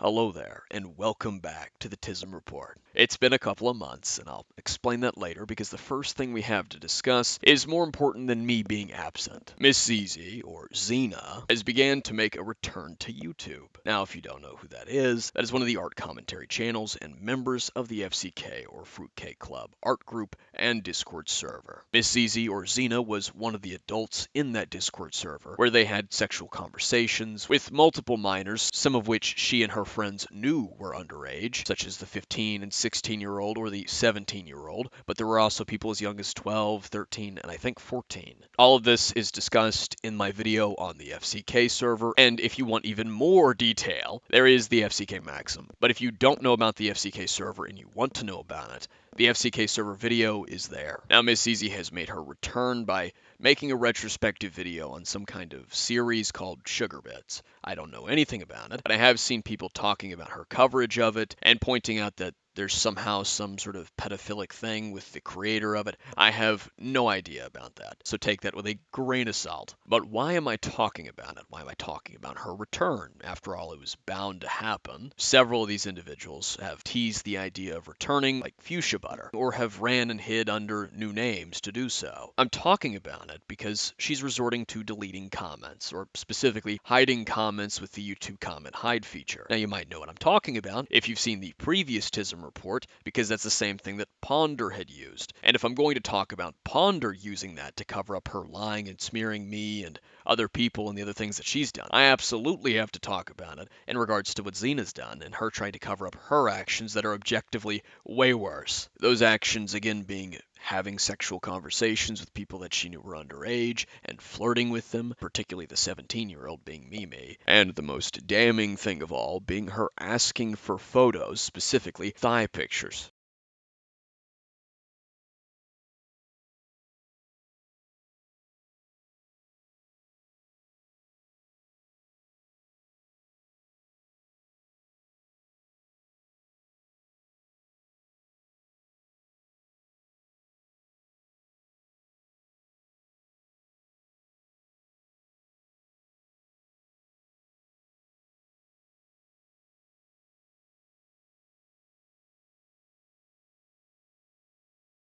Hello there, and welcome back to the Tism Report. It's been a couple of months, and I'll explain that later because the first thing we have to discuss is more important than me being absent. Miss ZZ, or Xena, has began to make a return to YouTube. Now, if you don't know who that is one of the art commentary channels and members of the FCK, or Fruitcake Club, art group and Discord server. Miss ZZ, or Xena, was one of the adults in that Discord server, where they had sexual conversations with multiple minors, some of which she and her friends knew were underage, such as the 15 and 16-year-old or the 17-year-old, but there were also people as young as 12, 13, and I think 14. All of this is discussed in my video on the FCK server, and if you want even more detail, there is the FCK Maxim. But if you don't know about the FCK server and you want to know about it, the FCK server video is there. Now, Miss ZZ has made her return by making a retrospective video on some kind of series called Sugar Bits. I don't know anything about it, but I have seen people talking about her coverage of it and pointing out that there's somehow some sort of pedophilic thing with the creator of it. I have no idea about that, so take that with a grain of salt. But why am I talking about it? Why am I talking about her return? After all, it was bound to happen. Several of these individuals have teased the idea of returning like fuchsia butter, or have ran and hid under new names to do so. I'm talking about it because she's resorting to deleting comments, or specifically hiding comments with the YouTube comment hide feature. Now, you might know what I'm talking about if you've seen the previous Tism Report, because that's the same thing that Ponder had used. And if I'm going to talk about Ponder using that to cover up her lying and smearing me and other people and the other things that she's done, I absolutely have to talk about it in regards to what Xena's done and her trying to cover up her actions that are objectively way worse. Those actions, again, being having sexual conversations with people that she knew were underage and flirting with them, particularly the 17-year-old being Mimi, and the most damning thing of all being her asking for photos, specifically thigh pictures.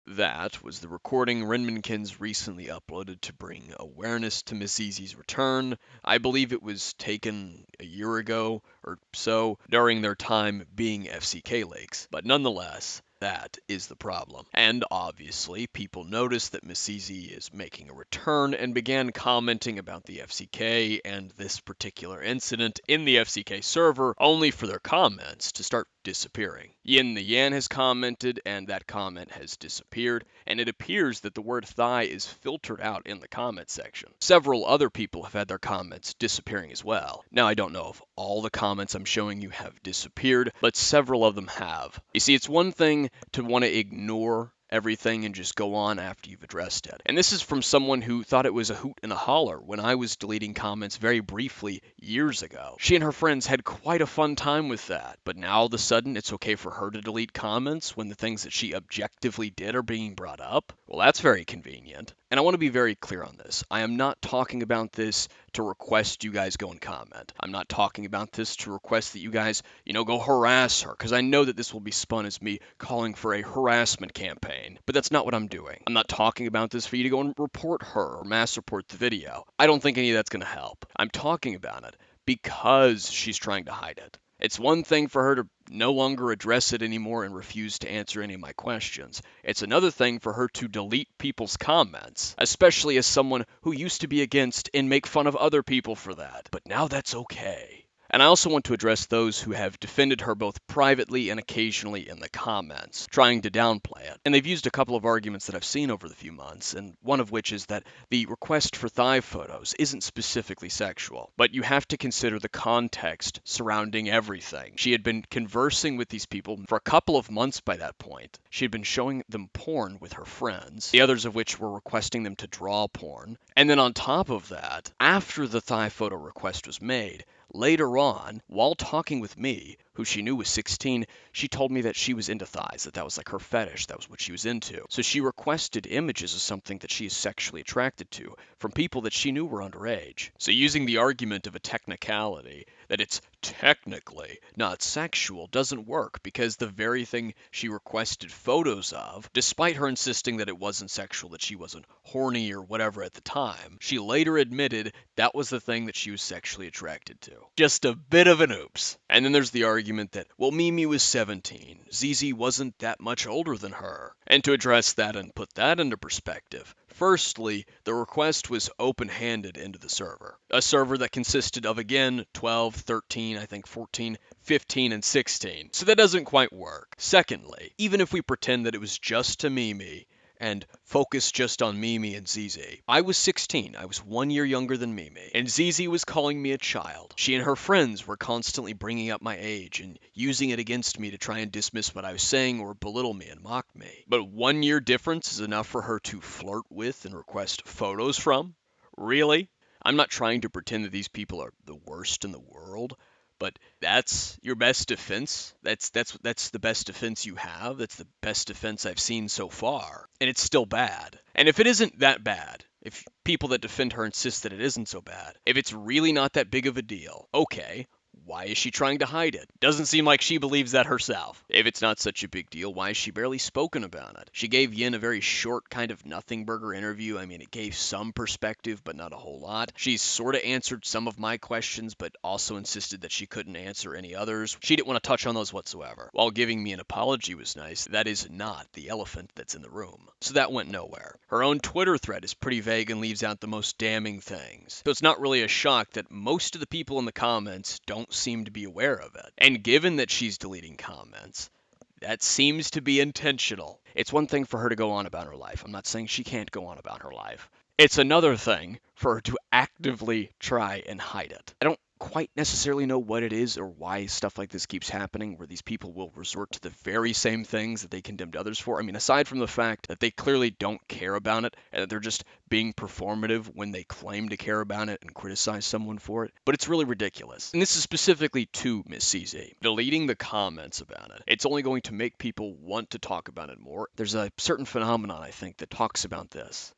That was the recording Renmankins recently uploaded to bring awareness to Miss ZZ's return. I believe it was taken a year ago or so during their time being FCK Lakes, but nonetheless, that is the problem. And obviously, people noticed that Miss ZZ is making a return and began commenting about the FCK and this particular incident in the FCK server, only for their comments to start disappearing. Yin the Yan has commented, and that comment has disappeared, and it appears that the word thigh is filtered out in the comment section. Several other people have had their comments disappearing as well. Now, I don't know if all the comments I'm showing you have disappeared, but several of them have. You see, it's one thing to want to ignore everything and just go on after you've addressed it. And this is from someone who thought it was a hoot and a holler when I was deleting comments very briefly years ago. She and her friends had quite a fun time with that, but now all of a sudden it's okay for her to delete comments when the things that she objectively did are being brought up? Well, that's very convenient. And I want to be very clear on this. I am not talking about this to request you guys go and comment. I'm not talking about this to request that you guys, go harass her, because I know that this will be spun as me calling for a harassment campaign, but that's not what I'm doing. I'm not talking about this for you to go and report her or mass report the video. I don't think any of that's going to help. I'm talking about it because she's trying to hide it. It's one thing for her to no longer address it anymore and refuse to answer any of my questions. It's another thing for her to delete people's comments, especially as someone who used to be against and make fun of other people for that. But now that's okay. And I also want to address those who have defended her both privately and occasionally in the comments, trying to downplay it. And they've used a couple of arguments that I've seen over the few months, and one of which is that the request for thigh photos isn't specifically sexual, but you have to consider the context surrounding everything. She had been conversing with these people for a couple of months by that point. She had been showing them porn with her friends, the others of which were requesting them to draw porn. And then on top of that, after the thigh photo request was made, later on, while talking with me, who she knew was 16, she told me that she was into thighs, that was like her fetish, that was what she was into. So she requested images of something that she is sexually attracted to from people that she knew were underage. So using the argument of a technicality, that it's technically not sexual, doesn't work because the very thing she requested photos of, despite her insisting that it wasn't sexual, that she wasn't horny or whatever at the time, she later admitted that was the thing that she was sexually attracted to. Just a bit of an oops. And then there's the argument that, well, Mimi was 17. ZZ wasn't that much older than her. And to address that and put that into perspective, firstly, the request was open-handed into the server. A server that consisted of, again, 12, 13, I think 14, 15, and 16. So that doesn't quite work. Secondly, even if we pretend that it was just to Mimi, and focus just on Mimi and ZZ. I was 16, I was 1 year younger than Mimi, and ZZ was calling me a child. She and her friends were constantly bringing up my age and using it against me to try and dismiss what I was saying or belittle me and mock me. But 1 year difference is enough for her to flirt with and request photos from? Really? I'm not trying to pretend that these people are the worst in the world, but that's your best defense. That's the best defense you have. That's the best defense I've seen so far. And it's still bad. And if it isn't that bad, if people that defend her insist that it isn't so bad, if it's really not that big of a deal, okay, why is she trying to hide it? Doesn't seem like she believes that herself. If it's not such a big deal, why has she barely spoken about it? She gave Yin a very short kind of nothing burger interview. I mean, it gave some perspective, but not a whole lot. She's sort of answered some of my questions, but also insisted that she couldn't answer any others. She didn't want to touch on those whatsoever. While giving me an apology was nice, that is not the elephant that's in the room. So that went nowhere. Her own Twitter thread is pretty vague and leaves out the most damning things. So it's not really a shock that most of the people in the comments don't seem to be aware of it. And given that she's deleting comments, that seems to be intentional. It's one thing for her to go on about her life. I'm not saying she can't go on about her life. It's another thing for her to actively try and hide it. I don't quite necessarily know what it is or why stuff like this keeps happening, where these people will resort to the very same things that they condemned others for. I mean, aside from the fact that they clearly don't care about it and that they're just being performative when they claim to care about it and criticize someone for it, but it's really ridiculous. And this is specifically to Miss CZ. Deleting the comments about it, it's only going to make people want to talk about it more. There's a certain phenomenon, I think, that talks about this.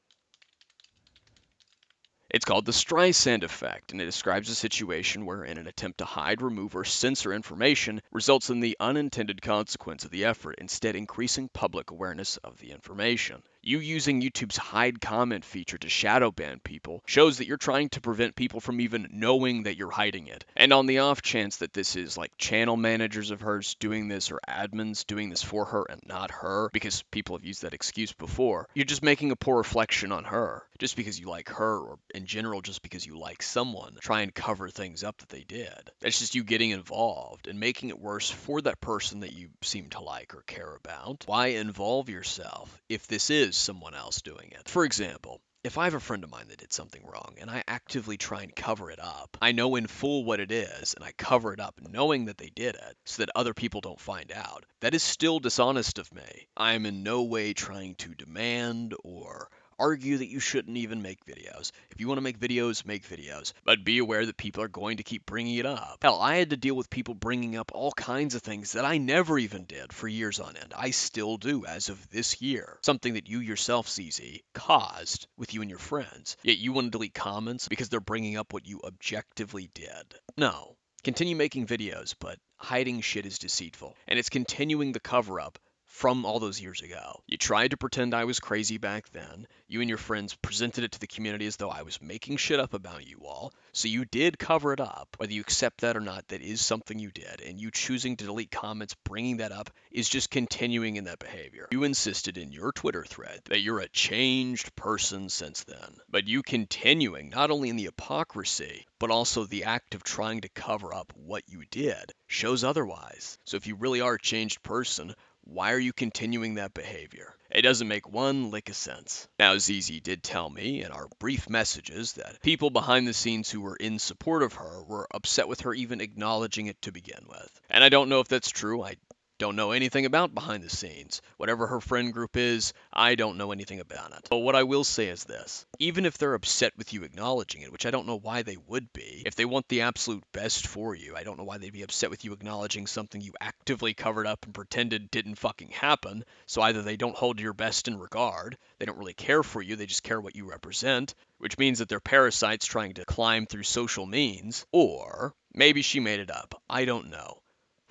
It's called the Streisand effect, and it describes a situation where, in an attempt to hide, remove, or censor information, results in the unintended consequence of the effort, instead increasing public awareness of the information. You using YouTube's hide comment feature to shadow ban people shows that you're trying to prevent people from even knowing that you're hiding it. And on the off chance that this is like channel managers of hers doing this or admins doing this for her and not her, because people have used that excuse before, you're just making a poor reflection on her. Just because you like her, or in general just because you like someone, try and cover things up that they did. That's just you getting involved and making it worse for that person that you seem to like or care about. Why involve yourself if this is someone else doing it? For example, if I have a friend of mine that did something wrong and I actively try and cover it up, I know in full what it is and I cover it up knowing that they did it so that other people don't find out, that is still dishonest of me. I am in no way trying to demand or argue that you shouldn't even make videos. If you want to make videos, but be aware that people are going to keep bringing it up. Hell, I had to deal with people bringing up all kinds of things that I never even did for years on end. I still do as of this year. Something that you yourself, CZ, caused with you and your friends. Yet you want to delete comments because they're bringing up what you objectively did. No. Continue making videos, but hiding shit is deceitful. And it's continuing the cover-up from all those years ago. You tried to pretend I was crazy back then. You and your friends presented it to the community as though I was making shit up about you all. So you did cover it up. Whether you accept that or not, that is something you did. And you choosing to delete comments bringing that up is just continuing in that behavior. You insisted in your Twitter thread that you're a changed person since then. But you continuing not only in the hypocrisy, but also the act of trying to cover up what you did shows otherwise. So if you really are a changed person, why are you continuing that behavior? It doesn't make one lick of sense. Now, ZZ did tell me in our brief messages that people behind the scenes who were in support of her were upset with her even acknowledging it to begin with. And I don't know if that's true. I Don't know anything about behind the scenes. Whatever her friend group is, I don't know anything about it. But what I will say is this. Even if they're upset with you acknowledging it, which I don't know why they would be, if they want the absolute best for you, I don't know why they'd be upset with you acknowledging something you actively covered up and pretended didn't fucking happen. So either they don't hold your best in regard, they don't really care for you, they just care what you represent, which means that they're parasites trying to climb through social means, or maybe she made it up. I don't know.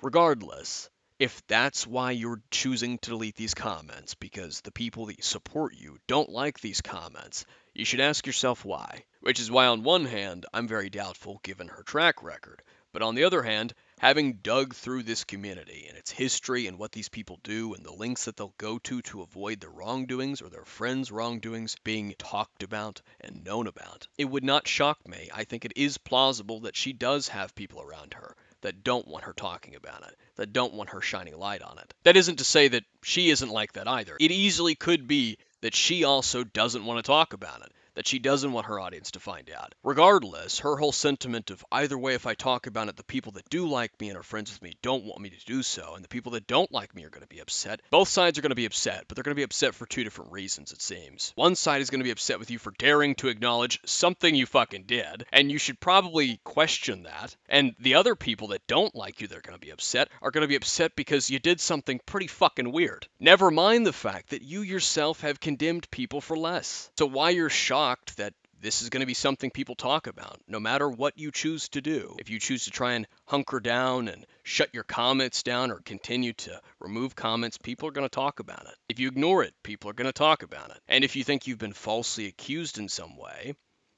Regardless, if that's why you're choosing to delete these comments, because the people that support you don't like these comments, you should ask yourself why. Which is why, on one hand, I'm very doubtful given her track record. But on the other hand, having dug through this community and its history and what these people do and the links that they'll go to avoid their wrongdoings or their friends' wrongdoings being talked about and known about, it would not shock me. I think it is plausible that she does have people around her that don't want her talking about it, that don't want her shining light on it. That isn't to say that she isn't like that either. It easily could be that she also doesn't want to talk about it, that she doesn't want her audience to find out. Regardless, her whole sentiment of either way, if I talk about it, the people that do like me and are friends with me don't want me to do so, and the people that don't like me are going to be upset. Both sides are going to be upset, but they're going to be upset for two different reasons, it seems. One side is going to be upset with you for daring to acknowledge something you fucking did, and you should probably question that. And the other people that don't like you that are going to be upset are going to be upset because you did something pretty fucking weird. Never mind the fact that you yourself have condemned people for less. So why you're shocked that this is going to be something people talk about, no matter what you choose to do. If you choose to try and hunker down and shut your comments down or continue to remove comments, people are going to talk about it. If you ignore it, people are going to talk about it. And if you think you've been falsely accused in some way,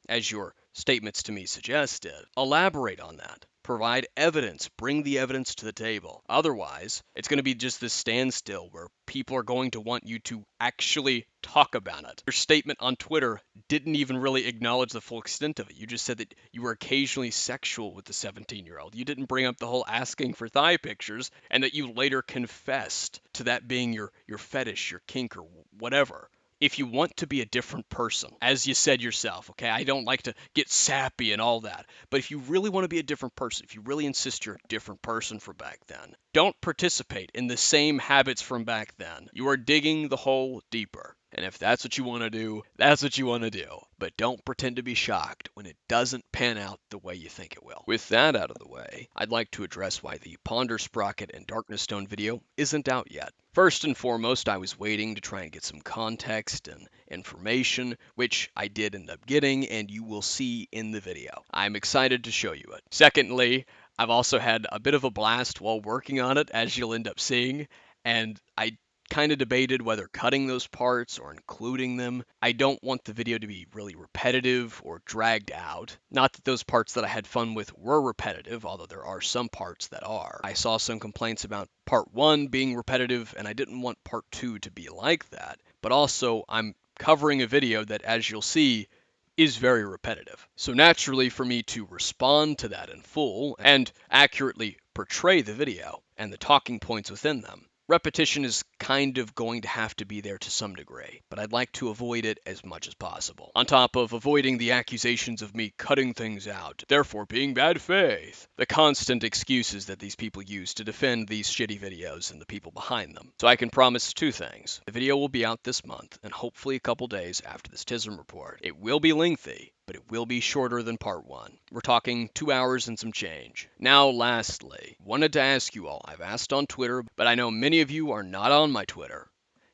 as your statements to me suggested, elaborate on that. Provide evidence. Bring the evidence to the table. Otherwise, it's going to be just this standstill where people are going to want you to actually talk about it. Your statement on Twitter didn't even really acknowledge the full extent of it. You just said that you were occasionally sexual with the 17-year-old. You didn't bring up the whole asking for thigh pictures and that you later confessed to that being your fetish, your kink, or whatever. If you want to be a different person, as you said yourself, okay, I don't like to get sappy and all that, but if you really want to be a different person, if you really insist you're a different person from back then, don't participate in the same habits from back then. You are digging the hole deeper. And if that's what you want to do, that's what you want to do. But don't pretend to be shocked when it doesn't pan out the way you think it will. With that out of the way, I'd like to address why the Ponder Sprocket and Darkness Stone video isn't out yet. First and foremost, I was waiting to try and get some context and information, which I did end up getting, and you will see in the video. I'm excited to show you it. Secondly, I've also had a bit of a blast while working on it, as you'll end up seeing, and I kind of debated whether cutting those parts or including them. I don't want the video to be really repetitive or dragged out. Not that those parts that I had fun with were repetitive, although there are some parts that are. I saw some complaints about part 1 being repetitive, and I didn't want part 2 to be like that. But also, I'm covering a video that, as you'll see, is very repetitive. So naturally, for me to respond to that in full and accurately portray the video and the talking points within them, repetition is kind of going to have to be there to some degree, but I'd like to avoid it as much as possible. On top of avoiding the accusations of me cutting things out, therefore being bad faith, the constant excuses that these people use to defend these shitty videos and the people behind them. So I can promise two things. The video will be out this month, and hopefully a couple days after this Tism Report. It will be lengthy, but it will be shorter than part 1. We're talking 2 hours and some change. Now, lastly, wanted to ask you all, I've asked on Twitter, but I know many of you are not on my Twitter,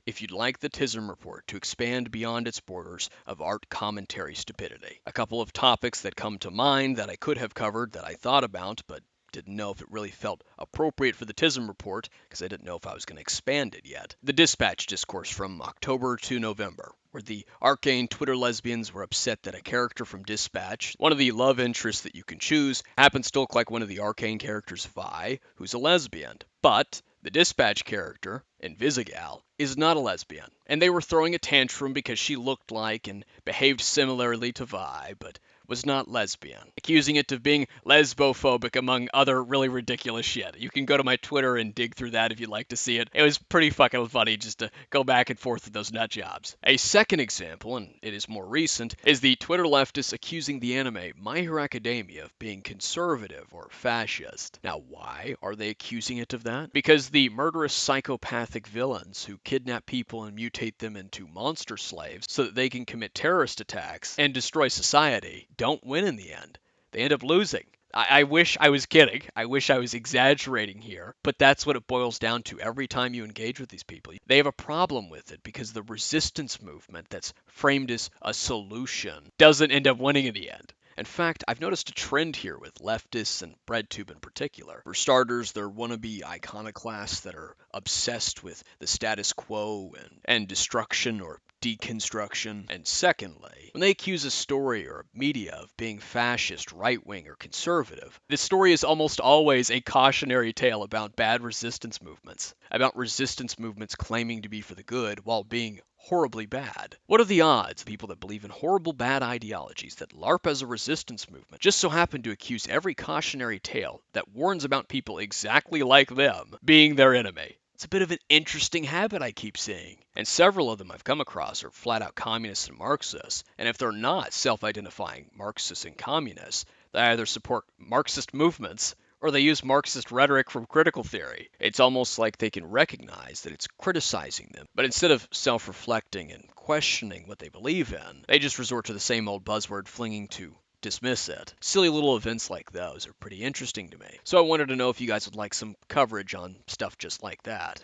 if you'd like the Tism Report to expand beyond its borders of art commentary stupidity. A couple of topics that come to mind that I could have covered that I thought about, but didn't know if it really felt appropriate for the Tism Report, because I didn't know if I was going to expand it yet. The Dispatch discourse from October to November, where the arcane Twitter lesbians were upset that a character from Dispatch, one of the love interests that you can choose, happens to look like one of the arcane characters, Vi, who's a lesbian. But the Dispatch character, Invisigal, is not a lesbian, and they were throwing a tantrum because she looked like and behaved similarly to Vi, but was not lesbian, accusing it of being lesbophobic among other really ridiculous shit. You can go to my Twitter and dig through that if you'd like to see it. It was pretty fucking funny just to go back and forth with those nut jobs. A second example, and it is more recent, is the Twitter leftists accusing the anime My Hero Academia of being conservative or fascist. Now, why are they accusing it of that? Because the murderous psychopathic villains who kidnap people and mutate them into monster slaves so that they can commit terrorist attacks and destroy society don't win in the end. They end up losing. I wish I was kidding. I wish I was exaggerating here, but that's what it boils down to every time you engage with these people. They have a problem with it because the resistance movement that's framed as a solution doesn't end up winning in the end. In fact, I've noticed a trend here with leftists and BreadTube in particular. For starters, they're wannabe iconoclasts that are obsessed with the status quo and destruction or deconstruction. And secondly, when they accuse a story or media of being fascist, right-wing, or conservative, the story is almost always a cautionary tale about bad resistance movements, about resistance movements claiming to be for the good while being horribly bad. What are the odds people that believe in horrible bad ideologies that LARP as a resistance movement just so happen to accuse every cautionary tale that warns about people exactly like them being their enemy? It's a bit of an interesting habit I keep seeing. And several of them I've come across are flat out communists and Marxists. And if they're not self identifying Marxists and communists, they either support Marxist movements or they use Marxist rhetoric from critical theory. It's almost like they can recognize that it's criticizing them, but instead of self reflecting and questioning what they believe in, they just resort to the same old buzzword flinging to dismiss it. Silly little events like those are pretty interesting to me. So I wanted to know if you guys would like some coverage on stuff just like that.